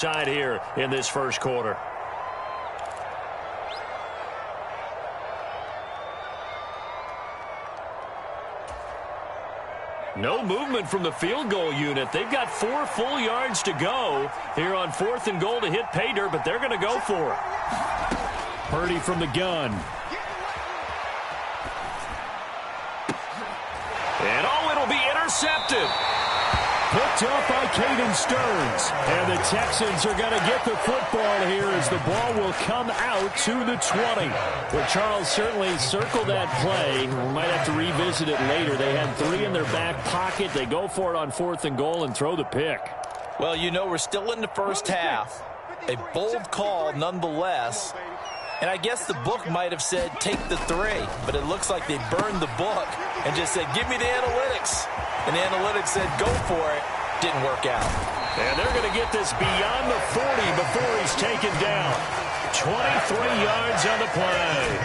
side here in this first quarter. No movement from the field goal unit. They've got 4 full yards to go here on 4th and goal to hit pay dirt, but they're going to go for it. Purdy from the gun. And it'll be intercepted. Picked up by Caden Stearns. And the Texans are going to get the football here as the ball will come out to the 20. Well, Charles certainly circled that play. We might have to revisit it later. They had 3 in their back pocket. They go for it on 4th and goal and throw the pick. Well, you know, we're still in the first half. A bold call nonetheless. And I guess the book might have said take the 3, but it looks like they burned the book and just said, give me the analytics. And the analytics said, go for it. Didn't work out. And they're going to get this beyond the 40 before he's taken down. 23 yards on the play.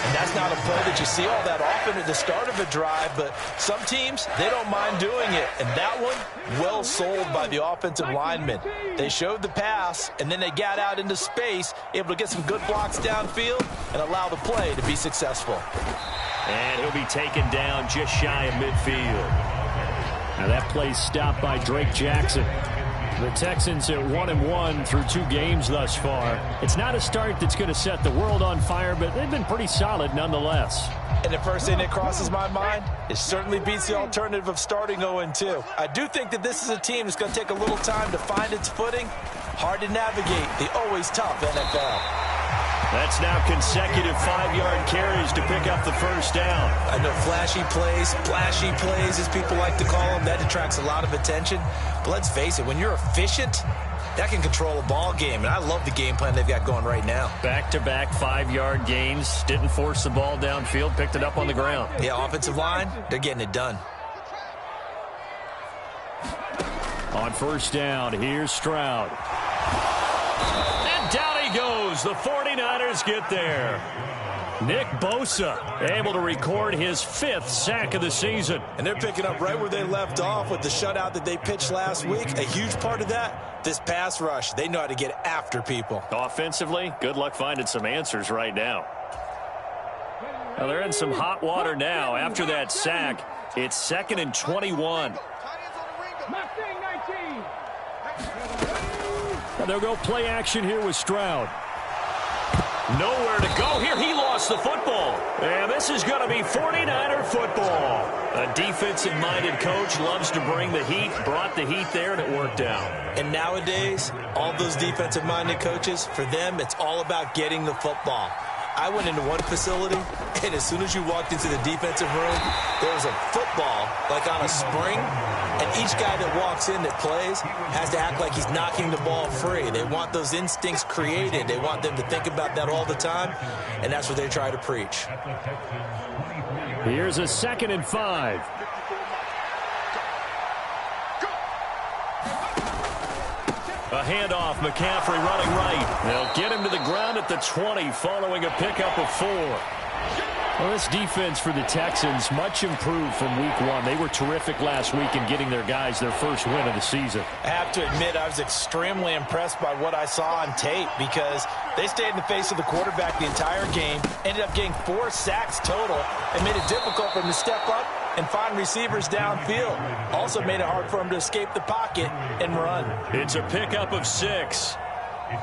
And that's not a play that you see all that often at the start of a drive, but some teams, they don't mind doing it. And that one, well sold by the offensive lineman. They showed the pass, and then they got out into space, able to get some good blocks downfield and allow the play to be successful. And he'll be taken down just shy of midfield. Now that play stopped by Drake Jackson. The Texans at 1-1 through 2 games thus far. It's not a start that's going to set the world on fire, but they've been pretty solid nonetheless. And the first thing that crosses my mind, it certainly beats the alternative of starting 0-2. I do think that this is a team that's going to take a little time to find its footing. Hard to navigate the always tough NFL. That's now consecutive 5-yard carries to pick up the first down. I know flashy plays, splashy plays, as people like to call them, that attracts a lot of attention. But let's face it, when you're efficient, that can control a ball game. And I love the game plan they've got going right now. Back-to-back 5-yard gains. Didn't force the ball downfield, picked it up on the ground. Yeah, offensive line, they're getting it done. On first down, here's Stroud. And down he goes. The 49ers get there. Nick Bosa able to record his 5th sack of the season. And they're picking up right where they left off with the shutout that they pitched last week. A huge part of that, this pass rush. They know how to get after people. Offensively, good luck finding some answers right now. Well, they're in some hot water now. After that sack, it's 2nd and 21. And they'll go play action here with Stroud. Nowhere to go here. He lost the football. And this is going to be 49er football. A defensive-minded coach loves to bring the heat, brought the heat there, and it worked out. And nowadays, all those defensive-minded coaches, for them, it's all about getting the football. I went into one facility, and as soon as you walked into the defensive room, there was a football, like on a spring, and each guy that walks in that plays has to act like he's knocking the ball free. They want those instincts created. They want them to think about that all the time, and that's what they try to preach. Here's a 2nd and 5. A handoff, McCaffrey running right. They'll get him to the ground at the 20 following a pickup of 4. Well, this defense for the Texans, much improved from week 1. They were terrific last week in getting their guys their first win of the season. I have to admit, I was extremely impressed by what I saw on tape because they stayed in the face of the quarterback the entire game, ended up getting 4 sacks total, and made it difficult for him to step up and find receivers downfield. Also made it hard for him to escape the pocket and run. It's a pickup of 6.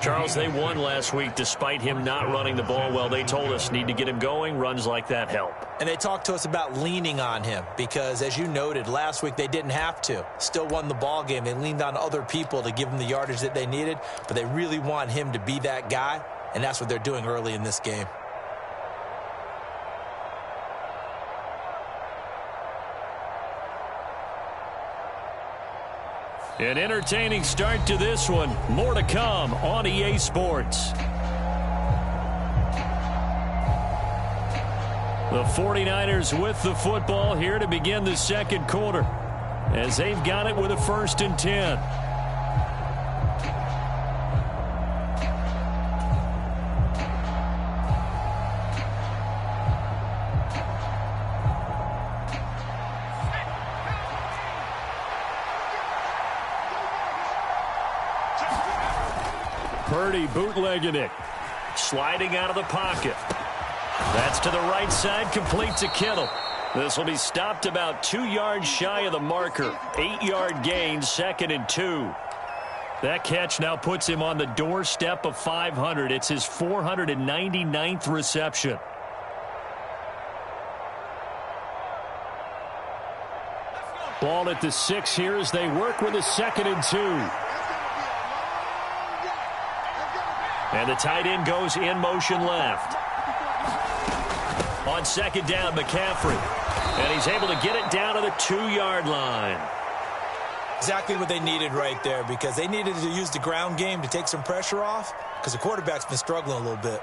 Charles, they won last week despite him not running the ball well. They told us need to get him going. Runs like that help. And they talked to us about leaning on him because, as you noted, last week they didn't have to. Still won the ball game. They leaned on other people to give them the yardage that they needed, but they really want him to be that guy, and that's what they're doing early in this game. An entertaining start to this one. More to come on EA Sports. The 49ers with the football here to begin the second quarter as they've got it with a 1st and 10. Purdy bootlegging it. Sliding out of the pocket. That's to the right side, complete to Kittle. This will be stopped about 2 yards shy of the marker. 8-yard gain, 2nd and 2. That catch now puts him on the doorstep of 500. It's his 499th reception. Ball at the 6 here as they work with a 2nd and 2. And the tight end goes in motion left. On 2nd down, McCaffrey. And he's able to get it down to the 2-yard line. Exactly what they needed right there, because they needed to use the ground game to take some pressure off, because the quarterback's been struggling a little bit.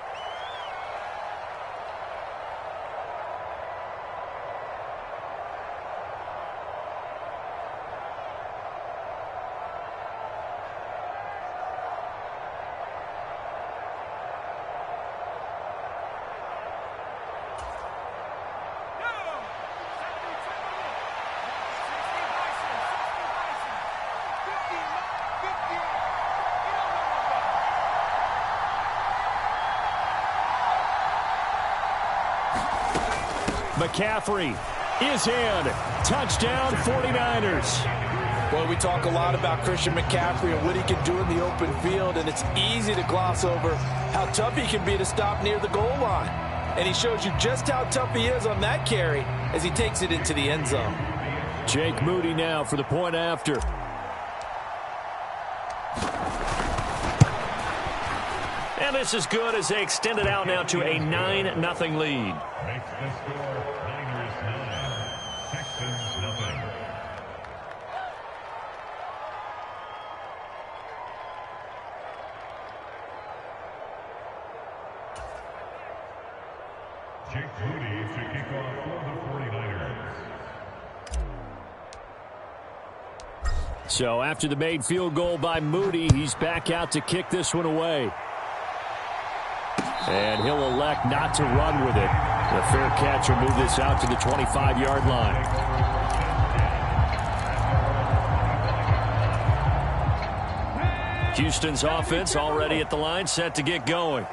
McCaffrey is in. Touchdown, 49ers. Well, we talk a lot about Christian McCaffrey and what he can do in the open field, and it's easy to gloss over how tough he can be to stop near the goal line. And he shows you just how tough he is on that carry as he takes it into the end zone. Jake Moody now for the point after. And this is good as they extend it out now to a 9-0 lead. Makes the score Niners 9, Texans nothing. Jake Moody to kick off for the 49ers. So after the made field goal by Moody, he's back out to kick this one away. And he'll elect not to run with it. The fair catch will move this out to the 25-yard line. Houston's offense already at the line, set to get going.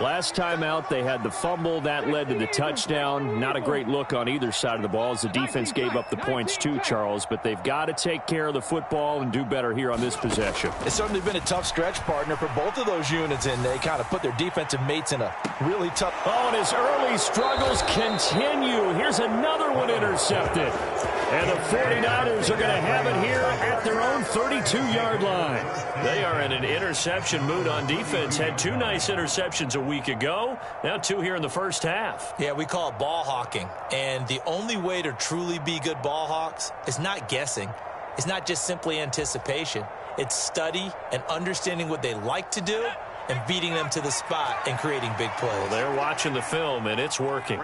Last time out, they had the fumble. That led to the touchdown. Not a great look on either side of the ball as the defense gave up the points too, Charles. But they've got to take care of the football and do better here on this possession. It's certainly been a tough stretch, partner, for both of those units, and they kind of put their defensive mates in a really tough... Oh, and his early struggles continue. Here's another one intercepted. And the 49ers are going to have it here at their own 32-yard line. They are in an interception mood on defense. Had 2 nice interceptions a week ago. Now 2 here in the first half. Yeah, we call it ball hawking. And the only way to truly be good ball hawks is not guessing. It's not just simply anticipation. It's study and understanding what they like to do and beating them to the spot and creating big plays. Well, they're watching the film, and it's working.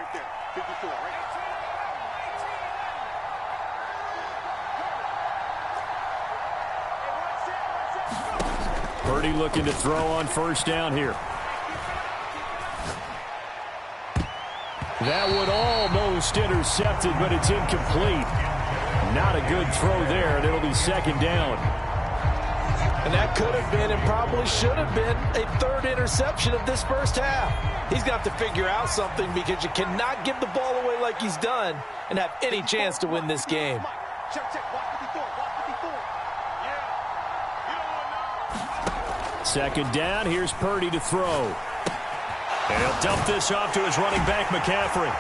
Purdy looking to throw on first down here. That one almost intercepted, but it's incomplete. Not a good throw there, and it'll be 2nd down. And that could have been and probably should have been a 3rd interception of this first half. He's got to figure out something, because you cannot give the ball away like he's done and have any chance to win this game. Second down, here's Purdy to throw. And he'll dump this off to his running back, McCaffrey.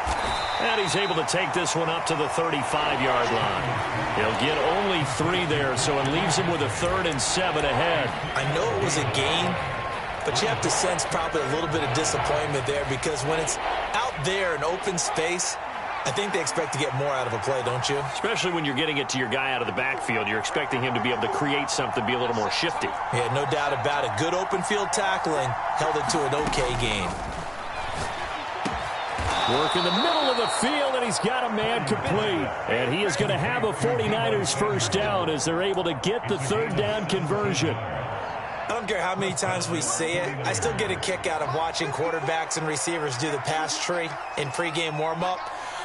And he's able to take this one up to the 35-yard line. He'll get only 3 there, so it leaves him with a 3rd and 7 ahead. I know it was a gain, but you have to sense probably a little bit of disappointment there, because when it's out there in open space, I think they expect to get more out of a play, don't you? Especially when you're getting it to your guy out of the backfield. You're expecting him to be able to create something, be a little more shifty. Yeah, no doubt about it. Good open field tackling held it to an okay gain. Work in the middle of the field, and he's got a man complete. And he is going to have a 49ers first down as they're able to get the 3rd down conversion. I don't care how many times we say it, I still get a kick out of watching quarterbacks and receivers do the pass tree in pregame warm-up.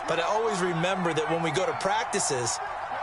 But I always remember that when we go to practices,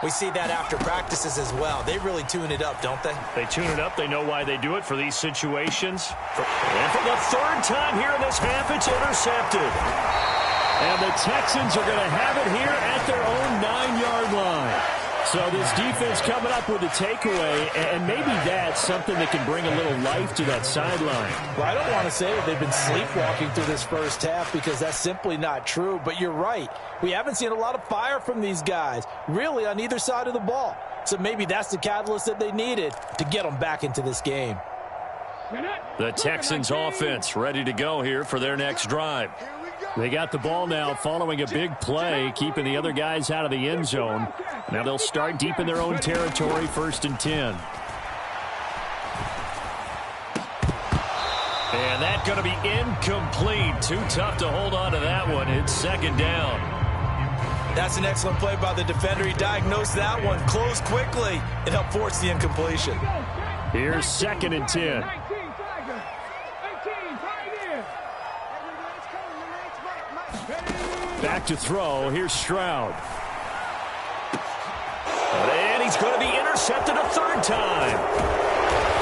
We see that after practices as well. They really tune it up, don't they? They tune it up. They know why they do it for these situations. And for the third time here in this half, it's intercepted. And the Texans are going to have it here at their own 9-yard line. So this defense coming up with a takeaway, and maybe that's something that can bring a little life to that sideline. Well, I don't want to say that they've been sleepwalking through this first half because that's simply not true, but you're right. We haven't seen a lot of fire from these guys, really, on either side of the ball. So maybe that's the catalyst that they needed to get them back into this game. The Texans offense ready to go here for their next drive. They got the ball now following a big play, keeping the other guys out of the end zone. Now they'll start deep in their own territory, 1st and 10. And that's going to be incomplete. Too tough to hold on to that one. It's 2nd down. That's an excellent play by the defender. He diagnosed that one, closed quickly, and helped force the incompletion. Here's 2nd and 10. Back to throw. Here's Stroud. And he's going to be intercepted a 3rd time.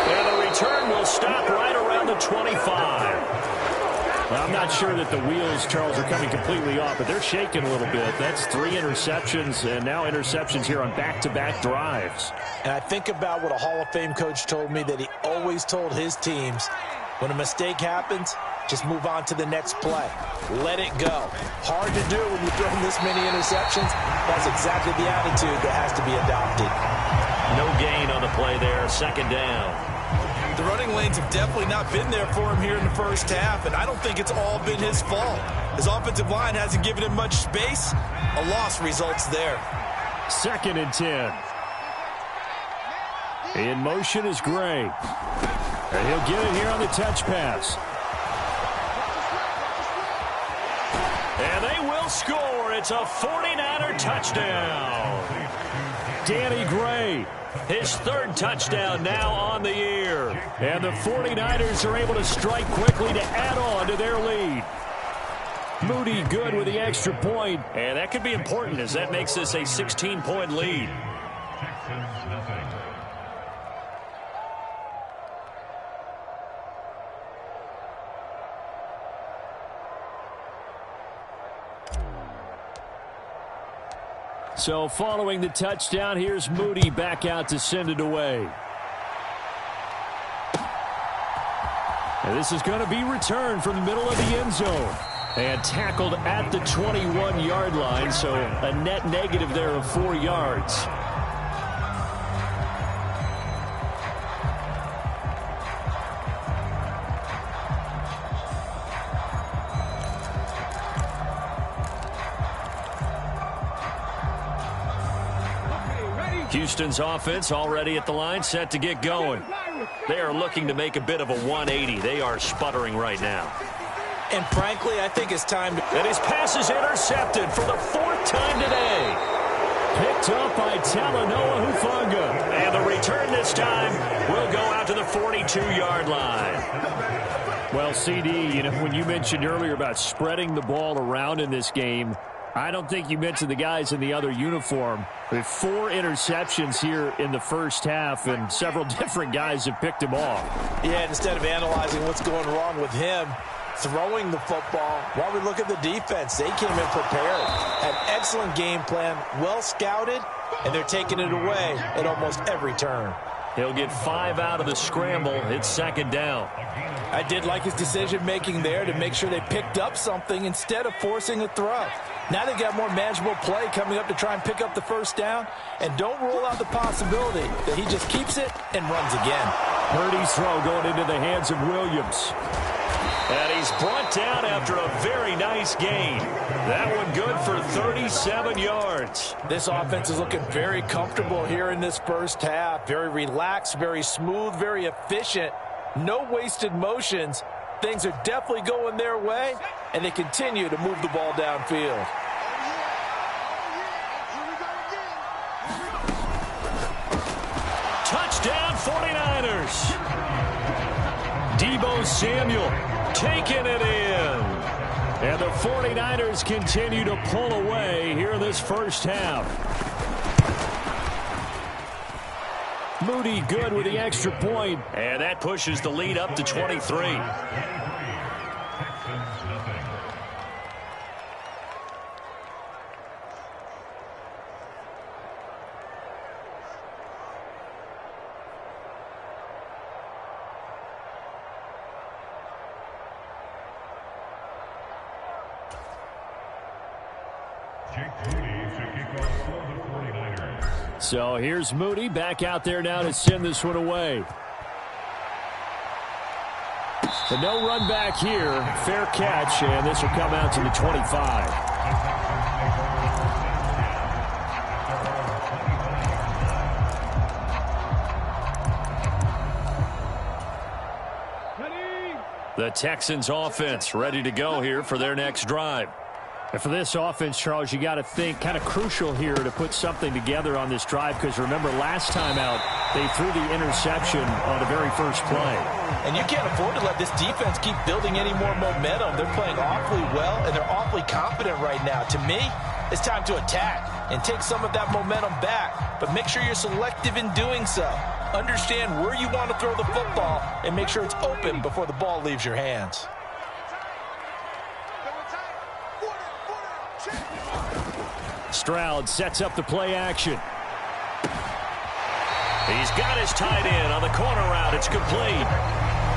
And the return will stop right around the 25. Well, I'm not sure that the wheels, Charles, are coming completely off, but they're shaking a little bit. That's 3 interceptions, and now interceptions here on back-to-back drives. And I think about what a Hall of Fame coach told me, that he always told his teams, when a mistake happens, just move on to the next play. Let it go. Hard to do when you're throwing this many interceptions. That's exactly the attitude that has to be adopted. No gain on the play there. 2nd down. The running lanes have definitely not been there for him here in the first half, and I don't think it's all been his fault. His offensive line hasn't given him much space. A loss results there. 2nd and 10. In motion is Gray. And he'll get it here on the touch pass. And they will score. It's a 49er touchdown. Danny Gray, his 3rd touchdown now on the year. And the 49ers are able to strike quickly to add on to their lead. Moody good with the extra point. And that could be important as that makes this a 16-point lead. Texans nothing. So following the touchdown, here's Moody back out to send it away. And this is going to be returned from the middle of the end zone. And tackled at the 21-yard line, so a net negative there of 4 yards. Houston's offense already at the line, set to get going. They are looking to make a bit of a 180. They are sputtering right now. And frankly, I think it's time to... And his pass is intercepted for the 4th time today. Picked up by Talanoa Hufanga. And the return this time will go out to the 42-yard line. Well, CD, when you mentioned earlier about spreading the ball around in this game, I don't think you mentioned the guys in the other uniform. With 4 interceptions here in the first half, and several different guys have picked him off. Yeah, instead of analyzing what's going wrong with him, throwing the football, while we look at the defense, they came in prepared. Had excellent game plan, well scouted, and they're taking it away at almost every turn. He'll get 5 out of the scramble. It's 2nd down. I did like his decision-making there to make sure they picked up something instead of forcing a throw. Now they've got more manageable play coming up to try and pick up the 1st down. And don't rule out the possibility that he just keeps it and runs again. Purdy's throw going into the hands of Williams. And he's brought down after a very nice gain. That one good for 37 yards. This offense is looking very comfortable here in this first half. Very relaxed, very smooth, very efficient. No wasted motions. Things are definitely going their way, and they continue to move the ball downfield. Touchdown 49ers. Deebo Samuel taking it in. And the 49ers continue to pull away here in this first half. Moody good with the extra point, and that pushes the lead up to 23. So here's Moody back out there now to send this one away. And no run back here. Fair catch, and this will come out to the 25. The Texans offense ready to go here for their next drive. And for this offense, Charles, you got to think kind of crucial here to put something together on this drive, because remember last time out they threw the interception on the very first play. And you can't afford to let this defense keep building any more momentum. They're playing awfully well, and they're awfully confident right now. To me, it's time to attack and take some of that momentum back, but make sure you're selective in doing so. Understand where you want to throw the football and make sure it's open before the ball leaves your hands. Stroud sets up the play action. He's got his tight end on the corner route. It's complete.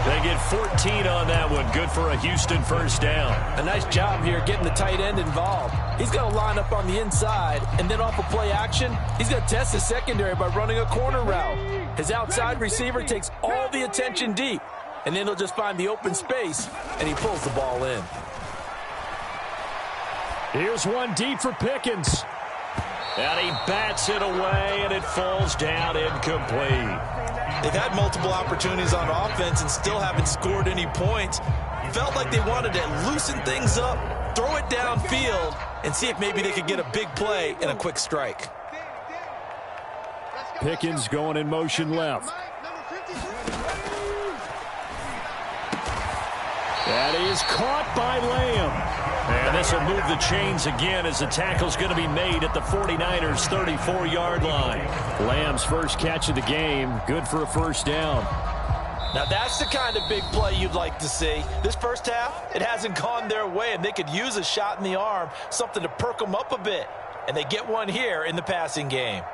They get 14 on that one. Good for a Houston first down. A nice job here getting the tight end involved. He's going to line up on the inside, and then off of play action, he's going to test the secondary by running a corner route. His outside receiver takes all the attention deep, and then he'll just find the open space, and he pulls the ball in. Here's one deep for Pickens. And he bats it away, and it falls down incomplete. They've had multiple opportunities on offense and still haven't scored any points. Felt like they wanted to loosen things up, throw it downfield, and see if maybe they could get a big play and a quick strike. Pickens going in motion left. That is caught by Lamb. And this will move the chains again as the tackle's going to be made at the 49ers' 34-yard line. Lamb's first catch of the game. Good for a first down. Now that's the kind of big play you'd like to see. This first half, it hasn't gone their way, and they could use a shot in the arm, something to perk them up a bit. And they get one here in the passing game.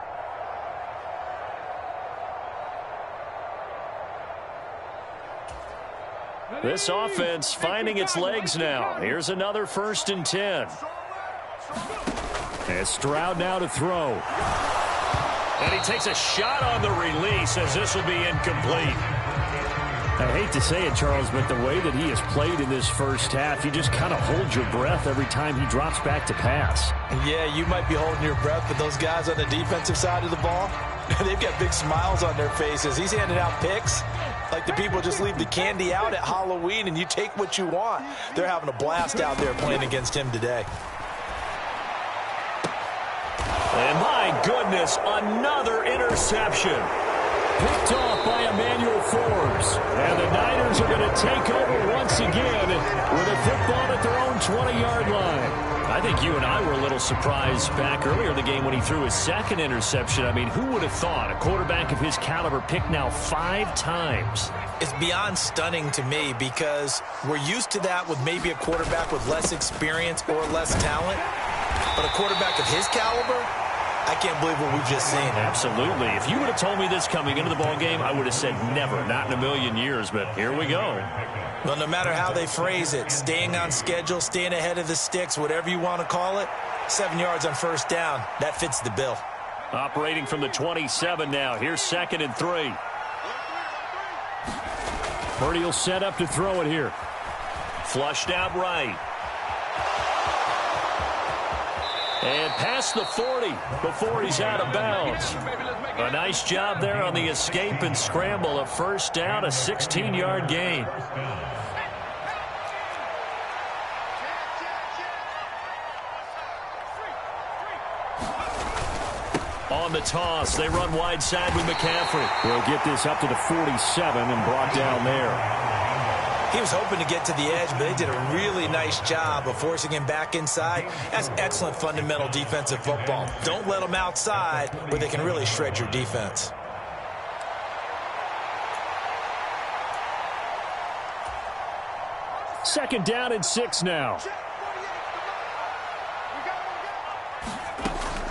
This offense finding its legs now. Here's another 1st and 10. And Stroud now to throw. And he takes a shot on the release as this will be incomplete. I hate to say it, Charles, but the way that he has played in this first half, you just kind of hold your breath every time he drops back to pass. Yeah, you might be holding your breath, but those guys on the defensive side of the ball, they've got big smiles on their faces. He's handing out picks like the people just leave the candy out at Halloween and you take what you want. They're having a blast out there playing against him today. And my goodness, another interception. Picked off by Emmanuel Forbes. And the Niners are going to take over once again with a football at their own 20-yard line. I think you and I were a little surprised back earlier in the game when he threw his second interception. I mean, who would have thought a quarterback of his caliber picked now 5 times? It's beyond stunning to me because we're used to that with maybe a quarterback with less experience or less talent. But a quarterback of his caliber, I can't believe what we've just seen. Absolutely. If you would have told me this coming into the ball game, I would have said never, not in a million years. But here we go. Well, no matter how they phrase it, staying on schedule, staying ahead of the sticks, whatever you want to call it, 7 yards on first down, that fits the bill. Operating from the 27 now. Here's 2nd and 3. Purdy will set up to throw it here. Flushed out right. And past the 40 before he's out of bounds. A nice job there on the escape and scramble. A first down, a 16-yard gain. On the toss, they run wide side with McCaffrey. They'll get this up to the 47 and brought down there. He was hoping to get to the edge, but they did a really nice job of forcing him back inside. That's excellent fundamental defensive football. Don't let them outside where they can really shred your defense. Second down and 6 now.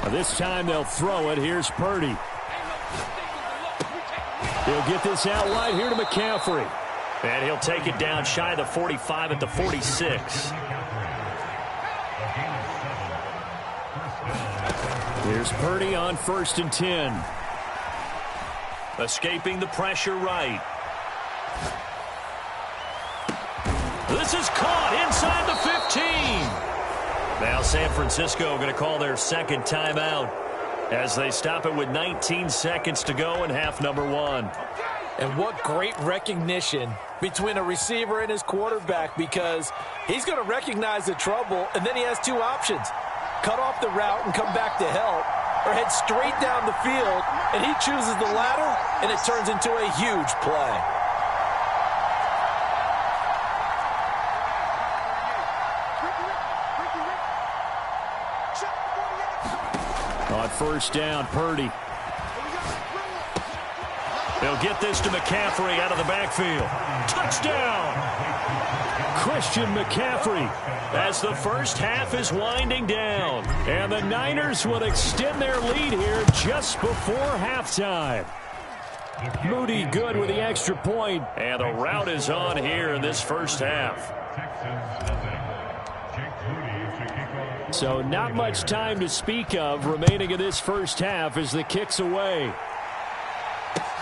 This time they'll throw it. Here's Purdy. He'll get this out wide here to McCaffrey. And he'll take it down shy of the 45 at the 46. Here's Purdy on 1st and 10. Escaping the pressure right. This is caught inside the 15. Now San Francisco going to call their second timeout as they stop it with 19 seconds to go in half number 1. And what great recognition between a receiver and his quarterback, because he's going to recognize the trouble, and then he has two options. Cut off the route and come back to help, or head straight down the field, and he chooses the latter, and it turns into a huge play. On 1st down, Purdy. They'll get this to McCaffrey out of the backfield. Touchdown! Christian McCaffrey as the first half is winding down. And the Niners will extend their lead here just before halftime. Moody good with the extra point. And the route is on here in this first half. So not much time to speak of remaining in this first half as the kick's away.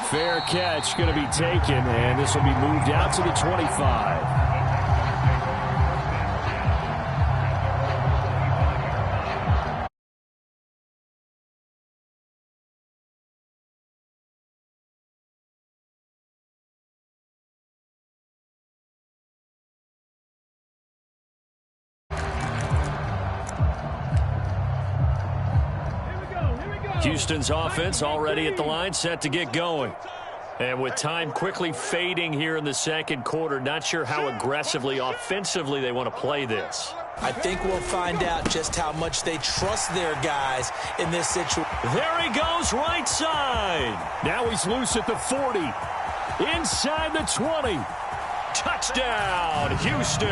Fair catch going to be taken, and this will be moved out to the 25. Houston's offense already at the line, set to get going. And with time quickly fading here in the second quarter, not sure how aggressively, offensively they want to play this. I think we'll find out just how much they trust their guys in this situation. There he goes, right side. Now he's loose at the 40. Inside the 20. Touchdown, Houston.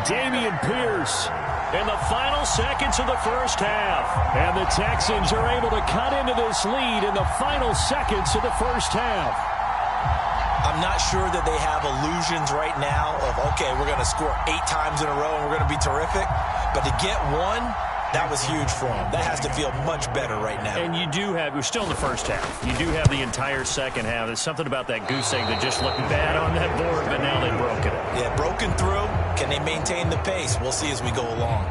Dameon Pierce in the final seconds of the first half. And the Texans are able to cut into this lead in the final seconds of the first half. I'm not sure that they have illusions right now of, okay, we're going to score 8 times in a row and we're going to be terrific. But to get one, that was huge for them. That has to feel much better right now. And you do have, we're still in the first half. You do have the entire second half. There's something about that goose egg that just looked bad on that board, but now they've broken it. Yeah, broken through. Can they maintain the pace? We'll see as we go along.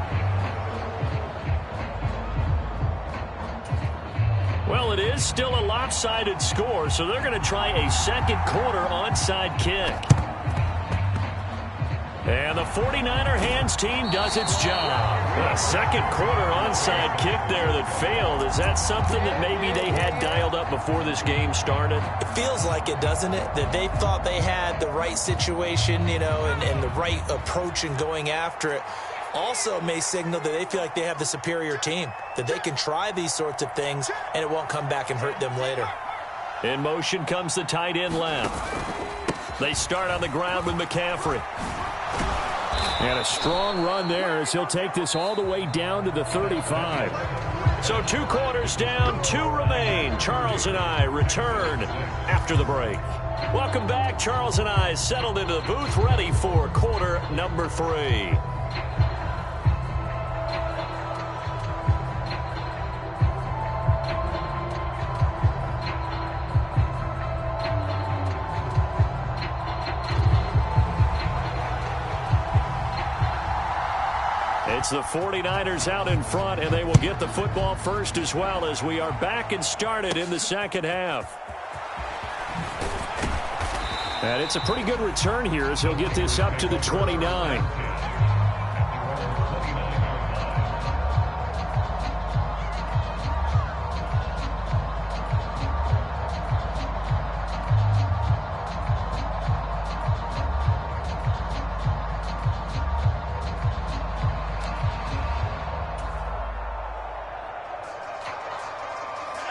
Well, it is still a lopsided score, so they're going to try a second quarter onside kick. And the 49er hands team does its job. A second quarter onside kick there that failed. Is that something that maybe they had dialed up before this game started? It feels like it, doesn't it? That they thought they had the right situation, you know, and the right approach in going after it. Also may signal that they feel like they have the superior team, that they can try these sorts of things and it won't come back and hurt them later. In motion comes the tight end left. They start on the ground with McCaffrey. And a strong run there as he'll take this all the way down to the 35. So 2 quarters down, 2 remain. Charles and I return after the break. Welcome back. Charles and I settled into the booth, ready for quarter number 3. It's the 49ers out in front, and they will get the football first as well as we are back and started in the second half. And it's a pretty good return here as he'll get this up to the 29.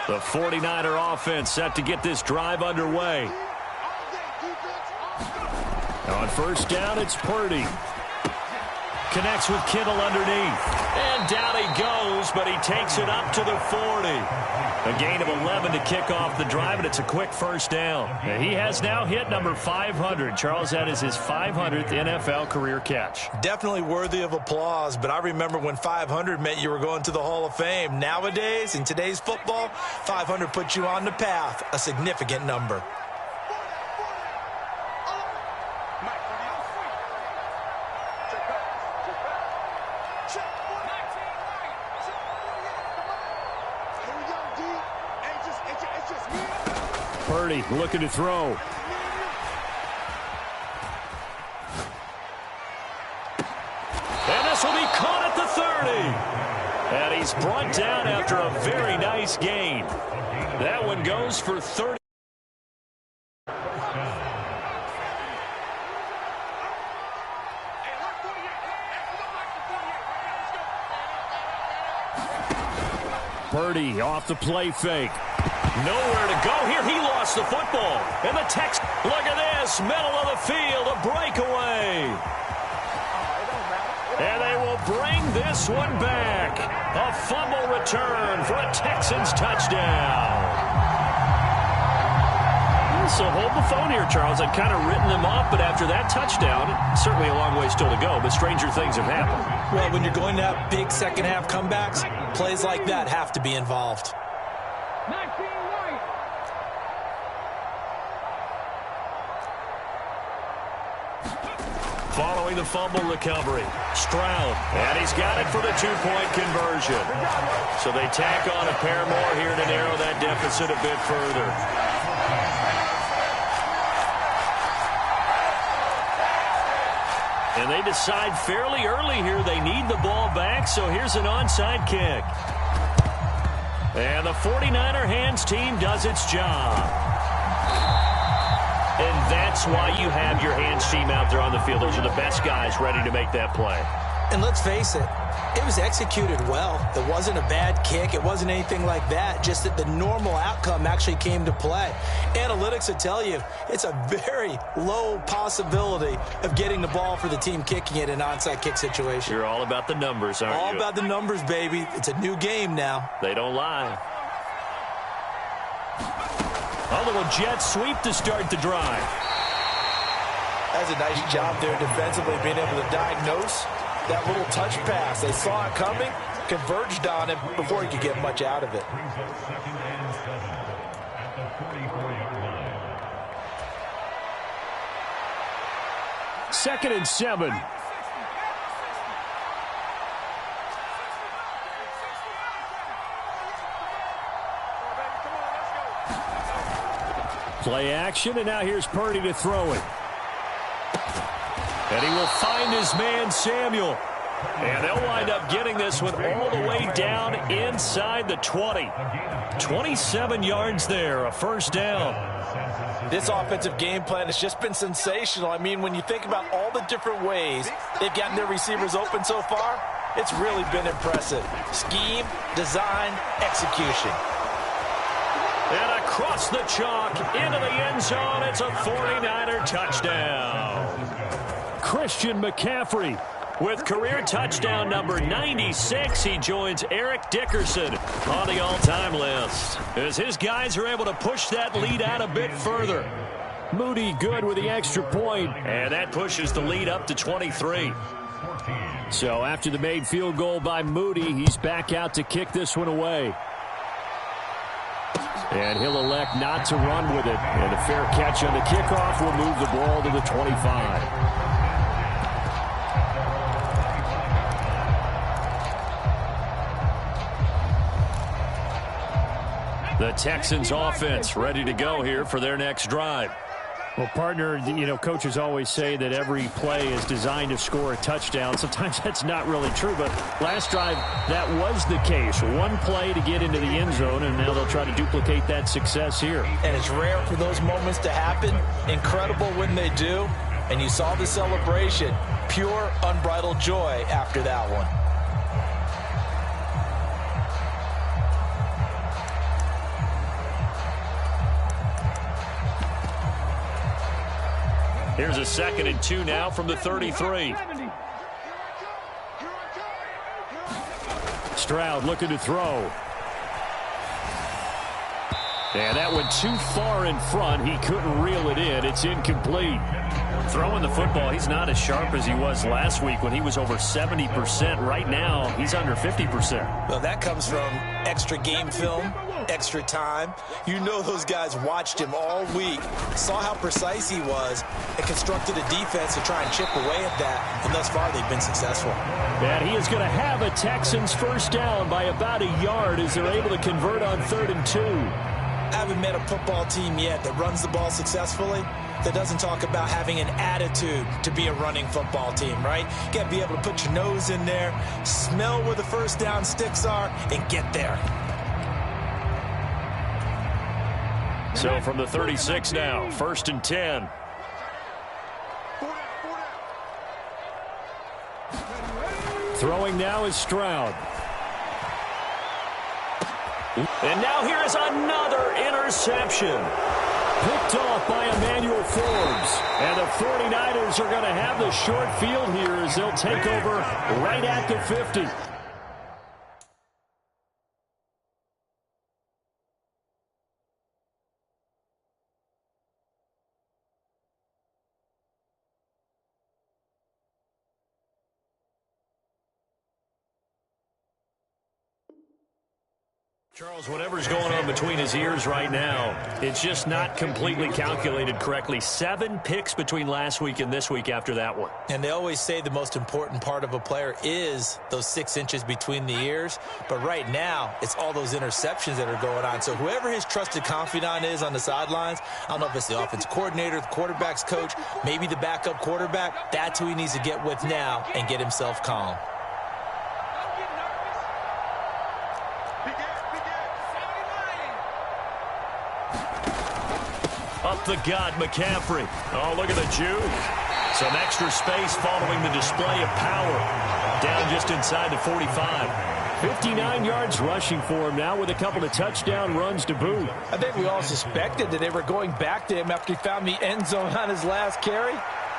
The 49er offense set to get this drive underway. On first down, it's Purdy. Connects with Kittle underneath. And down he goes, but he takes it up to the 40. A gain of 11 to kick off the drive, and it's a quick first down. He has now hit number 500. Charles, that is his 500th NFL career catch. Definitely worthy of applause, but I remember when 500 meant you were going to the Hall of Fame. Nowadays, in today's football, 500 puts you on the path, a significant number. Purdy looking to throw. And this will be caught at the 30. And he's brought down after a very nice gain. That one goes for 30. Purdy off the play fake. Nowhere to go here. He lost the football. And the Texans, look at this, middle of the field, a breakaway. And they will bring this one back. A fumble return for a Texans touchdown. So hold the phone here, Charles. I'd kind of written them off, but after that touchdown, certainly a long way still to go, but stranger things have happened. Well, when you're going to have big second-half comebacks, plays like that have to be involved. Following the fumble recovery, Stroud, and he's got it for the two-point conversion. So they tack on a pair more here to narrow that deficit a bit further. And they decide fairly early here they need the ball back, so here's an onside kick. And the 49er hands team does its job. And that's why you have your hands team out there on the field. Those are the best guys ready to make that play. And let's face it, it was executed well. It wasn't a bad kick. It wasn't anything like that. Just that the normal outcome actually came to play. Analytics will tell you it's a very low possibility of getting the ball for the team kicking it in an onside kick situation. You're all about the numbers, aren't you? All about the numbers, baby. It's a new game now. They don't lie. A little jet sweep to start the drive. That's a nice job there defensively, being able to diagnose that little touch pass. They saw it coming, converged on it before he could get much out of it. Brings up 2nd and 7 at the 44-yard line. 2nd and 7. Play action, and now here's Purdy to throw it. And he will find his man, Samuel. And they'll wind up getting this one all the way down inside the 20. 27 yards there, a first down. This offensive game plan has just been sensational. I mean, when you think about all the different ways they've gotten their receivers open so far, it's really been impressive. Scheme, design, execution. And across the chalk, into the end zone, it's a 49er touchdown. Christian McCaffrey with career touchdown number 96. He joins Eric Dickerson on the all-time list, as his guys are able to push that lead out a bit further. Moody good with the extra point, and that pushes the lead up to 23. So after the made field goal by Moody, he's back out to kick this one away. And he'll elect not to run with it. And a fair catch on the kickoff will move the ball to the 25. The Texans offense ready to go here for their next drive. Well, partner, you know, coaches always say that every play is designed to score a touchdown. Sometimes that's not really true, but last drive, that was the case. One play to get into the end zone, and now they'll try to duplicate that success here. And it's rare for those moments to happen. Incredible when they do. And you saw the celebration. Pure, unbridled joy after that one. Here's a 2nd and 2 now from the 33. Stroud looking to throw. And that went too far in front. He couldn't reel it in. It's incomplete. Throwing the football, he's not as sharp as he was last week when he was over 70%. Right now, he's under 50%. Well, that comes from extra game film, extra time. You know those guys watched him all week, saw how precise he was, and constructed a defense to try and chip away at that. And thus far, they've been successful. And he is going to have a Texans first down by about a yard as they're able to convert on 3rd and 2. I haven't met a football team yet that runs the ball successfully that doesn't talk about having an attitude to be a running football team, right? You got to be able to put your nose in there, smell where the first down sticks are, and get there. So from the 36 now, 1st and 10. Throwing now is Stroud. And now here is another interception. Picked off by Emmanuel Forbes. And the 49ers are going to have the short field here as they'll take over right at the 50. Charles, whatever's going on between his ears right now, it's just not completely calculated correctly. 7 picks between last week and this week after that one. And they always say the most important part of a player is those 6 inches between the ears. But right now, it's all those interceptions that are going on. So whoever his trusted confidant is on the sidelines, I don't know if it's the offensive coordinator, the quarterback's coach, maybe the backup quarterback, that's who he needs to get with now and get himself calm. Up the gut, McCaffrey. Oh, look at the juke. Some extra space following the display of power. Down just inside the 45. 59 yards rushing for him now with a couple of touchdown runs to boot. I think we all suspected that they were going back to him after he found the end zone on his last carry.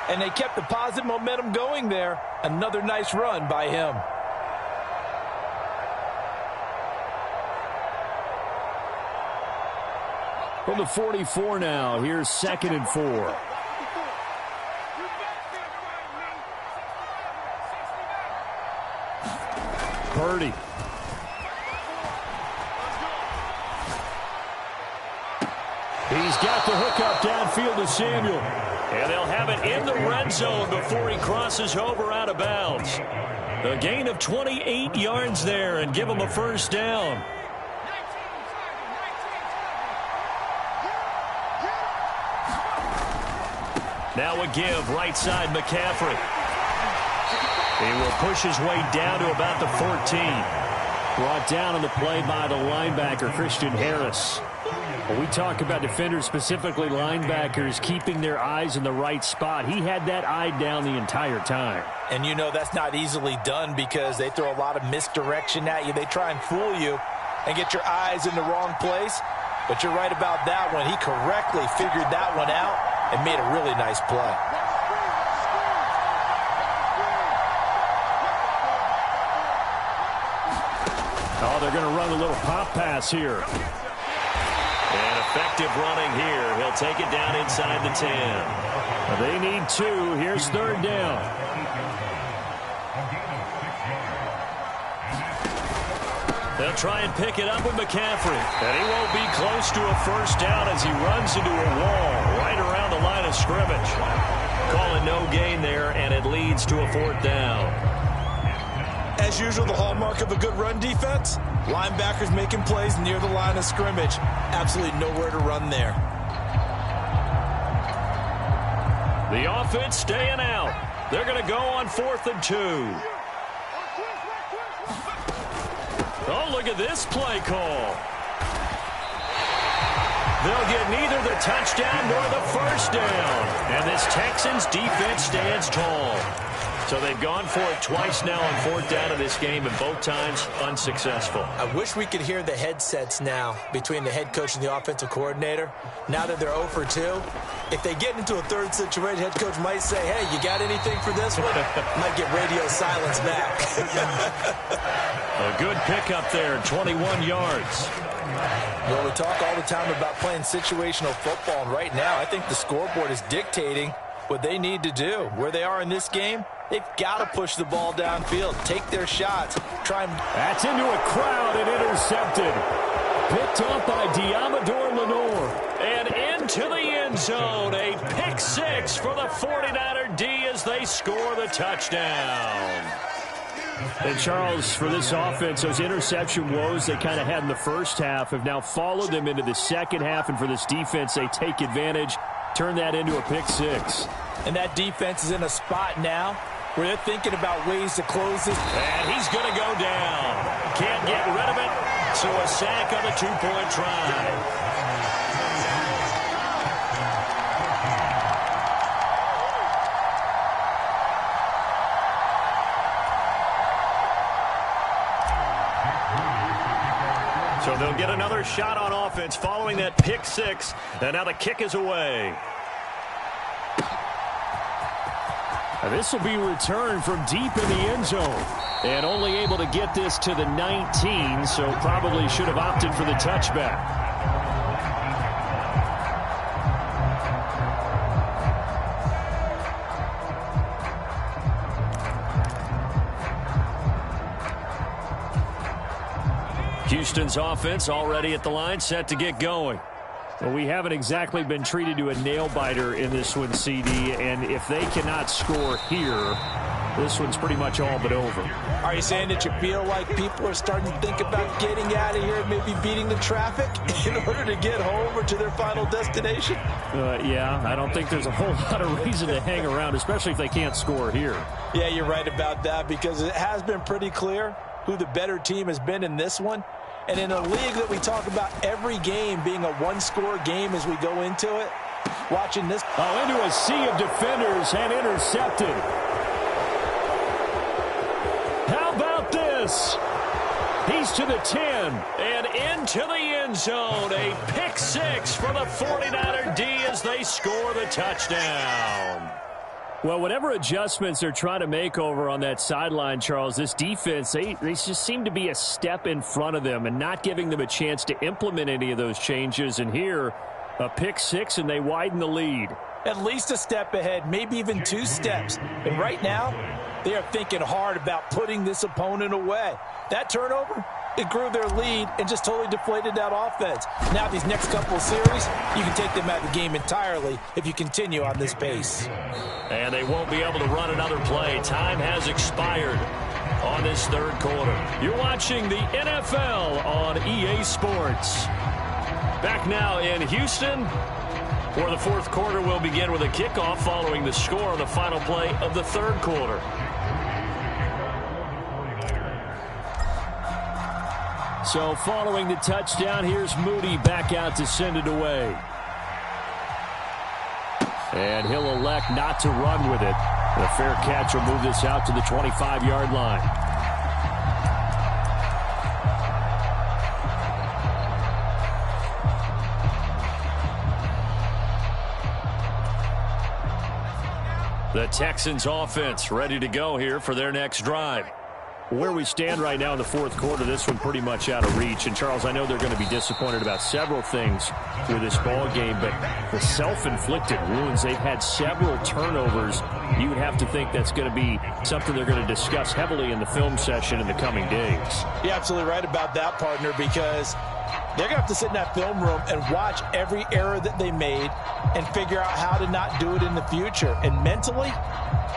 And they kept the positive momentum going there. Another nice run by him. From the 44 now, here's 2nd and 4. Purdy. He's got the hook up downfield to Samuel. And they'll have it in the red zone before he crosses over out of bounds. A gain of 28 yards there and give him a first down. Now a give, right side, McCaffrey. He will push his way down to about the 14. Brought down on the play by the linebacker, Christian Harris. When we talk about defenders, specifically linebackers, keeping their eyes in the right spot, he had that eye down the entire time. And you know that's not easily done because they throw a lot of misdirection at you. They try and fool you and get your eyes in the wrong place. But you're right about that one. He correctly figured that one out and made a really nice play. Oh, they're going to run a little pop pass here. And effective running here. He'll take it down inside the 10. They need 2. Here's 3rd down. They'll try and pick it up with McCaffrey. And he won't be close to a first down as he runs into a wall right around the line of scrimmage. Call it no gain there, and it leads to a 4th down. As usual, the hallmark of a good run defense, linebackers making plays near the line of scrimmage. Absolutely nowhere to run there. The offense staying out. They're going to go on 4th and 2. Oh, look at this play call. They'll get neither the touchdown nor the first down. And this Texans defense stands tall. So they've gone for it twice now on fourth down in this game, and both times unsuccessful. I wish we could hear the headsets now between the head coach and the offensive coordinator. Now that they're 0 for 2, if they get into a third situation, head coach might say, hey, you got anything for this one? Might get radio silence back. A good pickup there, 21 yards. Well, we talk all the time about playing situational football, and right now I think the scoreboard is dictating what they need to do. Where they are in this game, they've got to push the ball downfield, take their shots, try and... That's into a crowd and intercepted. Picked up by Diamador Lenore. And into the end zone. A pick six for the 49er D as they score the touchdown. And Charles, for this offense, those interception woes they kind of had in the first half have now followed them into the second half. And for this defense, they take advantage, turn that into a pick six. And that defense is in a spot now where they're thinking about ways to close this. And he's going to go down. Can't get rid of it. So a sack on the two-point try. So they'll get another shot on offense following that pick six. And now the kick is away. This will be returned from deep in the end zone. And only able to get this to the 19, so probably should have opted for the touchback. Houston's offense already at the line, set to get going. Well, we haven't exactly been treated to a nail-biter in this one, CD, and if they cannot score here, this one's pretty much all but over. Are you saying that you feel like people are starting to think about getting out of here, maybe beating the traffic in order to get home or to their final destination? Yeah, I don't think there's a whole lot of reason to hang around, especially if they can't score here. Yeah, you're right about that, because it has been pretty clear who the better team has been in this one. And in a league that we talk about every game being a one-score game as we go into it, watching this... Oh, into a sea of defenders and intercepted. How about this? He's to the 10 and into the end zone. A pick six for the 49er D as they score the touchdown. Well, whatever adjustments they're trying to make over on that sideline, Charles, this defense, they just seem to be a step in front of them and not giving them a chance to implement any of those changes. And here, a pick six, and they widen the lead. At least a step ahead, maybe even 2 steps. And right now, they are thinking hard about putting this opponent away. That turnover, it grew their lead and just totally deflated that offense. Now these next couple of series, you can take them out of the game entirely if you continue on this pace. And they won't be able to run another play. Time has expired on this third quarter. You're watching the NFL on EA Sports. Back now in Houston, where the fourth quarter will begin with a kickoff following the score on the final play of the third quarter. So following the touchdown, here's Moody back out to send it away. And he'll elect not to run with it. The fair catch will move this out to the 25-yard line. The Texans offense ready to go here for their next drive. Where we stand right now in the fourth quarter, this one pretty much out of reach. And, Charles, I know they're going to be disappointed about several things with this ball game, but the self-inflicted wounds, they've had several turnovers. You would have to think that's going to be something they're going to discuss heavily in the film session in the coming days. You're absolutely right about that, partner, because they're going to have to sit in that film room and watch every error that they made and figure out how to not do it in the future. And mentally,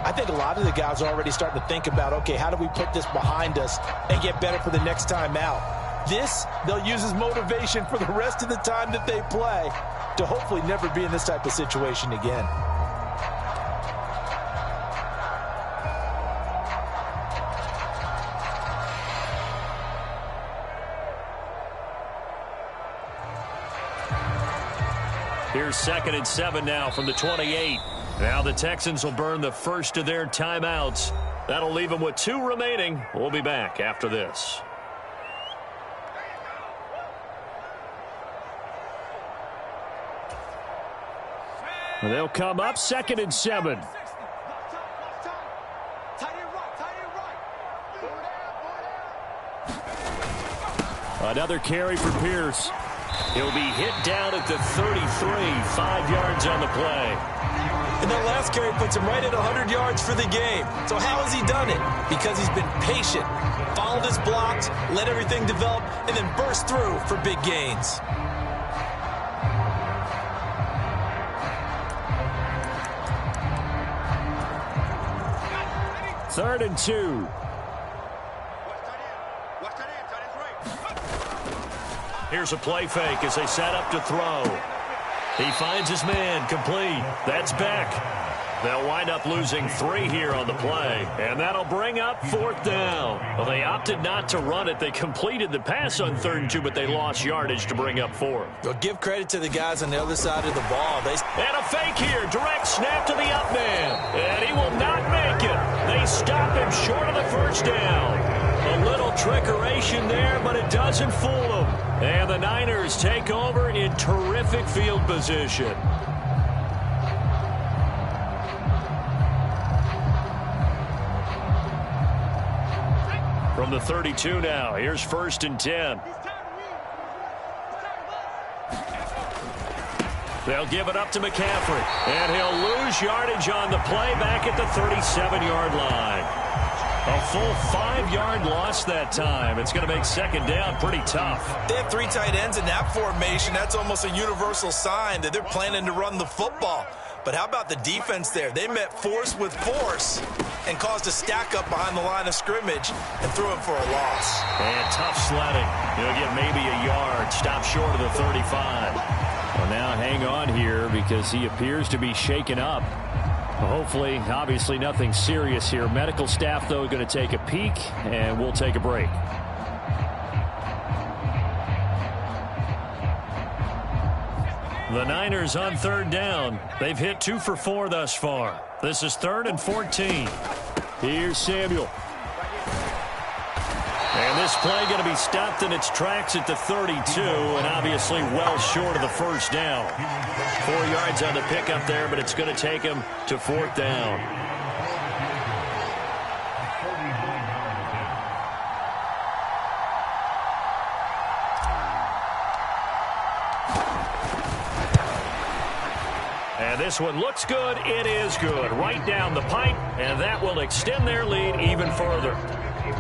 I think a lot of the guys are already starting to think about, okay, how do we put this behind us and get better for the next time out? This, they'll use as motivation for the rest of the time that they play to hopefully never be in this type of situation again. Here's 2nd and 7 now from the 28. Now the Texans will burn the first of their timeouts. That'll leave them with 2 remaining. We'll be back after this. They'll come up 2nd and 7. Another carry for Pierce. He'll be hit down at the 33, 5 yards on the play. And that last carry puts him right at 100 yards for the game. So how has he done it? Because he's been patient, followed his blocks, let everything develop, and then burst through for big gains. Third and 2. Here's a play fake as they set up to throw. He finds his man, complete. That's Beck. They'll wind up losing 3 here on the play, and that'll bring up 4th down. Well, they opted not to run it. They completed the pass on 3rd and 2, but they lost yardage to bring up 4th. Well, give credit to the guys on the other side of the ball. And a fake here. Direct snap to the up man, and he will not make it. They stop him short of the first down. A little trickeration there, but it doesn't fool them. And the Niners take over in terrific field position. From the 32 now, here's 1st and 10. They'll give it up to McCaffrey, and he'll lose yardage on the play back at the 37-yard line. A full 5-yard loss that time. It's going to make 2nd down pretty tough. They have 3 tight ends in that formation. That's almost a universal sign that they're planning to run the football. But how about the defense there? They met force with force and caused a stack up behind the line of scrimmage and threw him for a loss. And tough sledding. He'll get maybe a yard. Stop short of the 35. Well, now hang on here because he appears to be shaken up. Hopefully, obviously nothing serious here. Medical staff, though, going to take a peek, and we'll take a break. The Niners on 3rd down. They've hit 2 for 4 thus far. This is 3rd and 14. Here's Samuel. And this play going to be stopped in its tracks at the 32, and obviously well short of the first down. 4 yards on the pickup there, but it's going to take him to 4th down. And this one looks good. It is good. Right down the pipe, and that will extend their lead even further.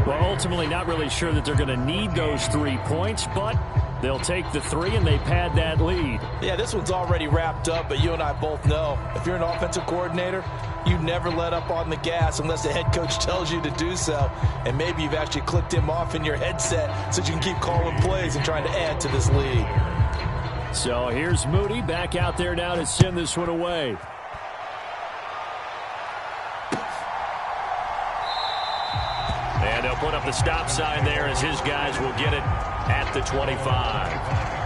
Well, ultimately not really sure that they're going to need those 3 points, but they'll take the 3 and they pad that lead. Yeah, this one's already wrapped up, but you and I both know if you're an offensive coordinator, you never let up on the gas unless the head coach tells you to do so. And maybe you've actually clicked him off in your headset so you can keep calling plays and trying to add to this lead. So here's Moody back out there now to send this one away. And they'll put up the stop sign there as his guys will get it at the 25.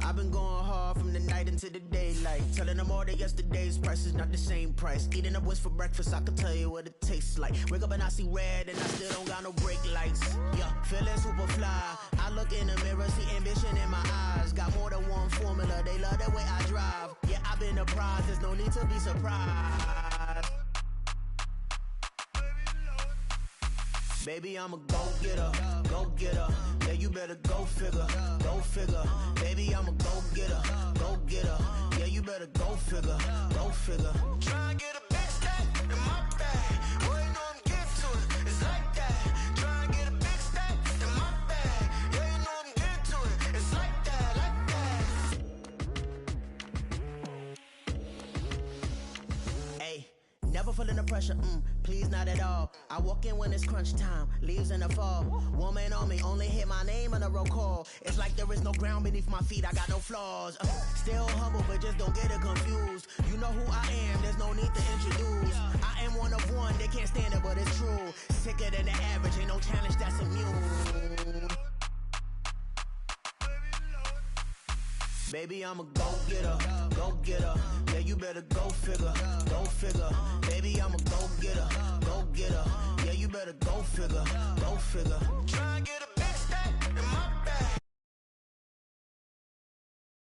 I've been going hard from the night into the daylight, telling them all that yesterday's price is not the same price. Eating up what's for breakfast, I can tell you what it tastes like. Wake up and I see red and I still don't got no brake lights. Yeah, feeling super fly. I look in the mirror, see ambition in my eyes. Got more than one formula, they love the way I drive. Yeah, I've been a prize, there's no need to be surprised. Baby, I'm a go-getter, go-getter. Yeah, you better go figure, go figure. Baby, I'm a go-getter, go-getter. Yeah, you better go figure, go figure. Try and get a big step. in my bag. Boy, you know I'm getting to it. It's like that. Try and get a big stack in my bag. Yeah, you know I'm getting to it. It's like that, like that. Hey, never feeling the pressure, please not at all. I walk in when it's crunch time, leaves in the fall. Woman on me, only hit my name on a roll call. It's like there is no ground beneath my feet, I got no flaws. Still humble, but just don't get it confused. You know who I am, there's no need to introduce. I am one of one, they can't stand it, but it's true. Sicker than the average, ain't no challenge that's immune. Baby, I'm a go-getter, go-getter. Yeah, you better go figure, go figure.